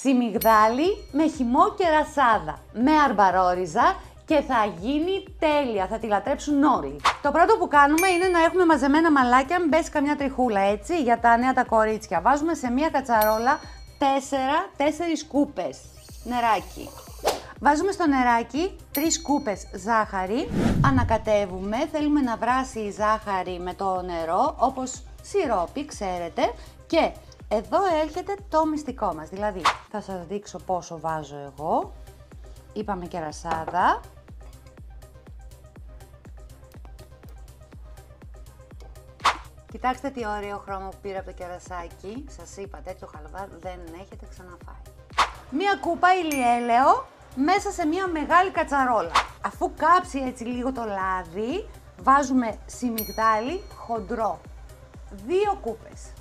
Σιμιγδάλι με χυμό και ρασάδα, με αρμπαρόριζα και θα γίνει τέλεια, θα τη λατρέψουν όλοι. Το πρώτο που κάνουμε είναι να έχουμε μαζεμένα μαλάκια, μην πέσει καμιά τριχούλα, έτσι, για τα νέα τα κορίτσια. Βάζουμε σε μία κατσαρόλα 4 σκούπες νεράκι. Βάζουμε στο νεράκι 3 σκούπες ζάχαρη, ανακατεύουμε, θέλουμε να βράσει η ζάχαρη με το νερό, όπως σιρόπι, ξέρετε, και εδώ έρχεται το μυστικό μας, δηλαδή θα σας δείξω πόσο βάζω εγώ, είπαμε και ρασάδα. Κοιτάξτε τι ωραίο χρώμα που πήρα από το κερασάκι, σας είπα τέτοιο χαλβά δεν έχετε ξαναφάει. Μία κούπα ηλιέλαιο μέσα σε μία μεγάλη κατσαρόλα. Αφού κάψει έτσι λίγο το λάδι, βάζουμε σιμιγδάλι χοντρό, 2 κούπες.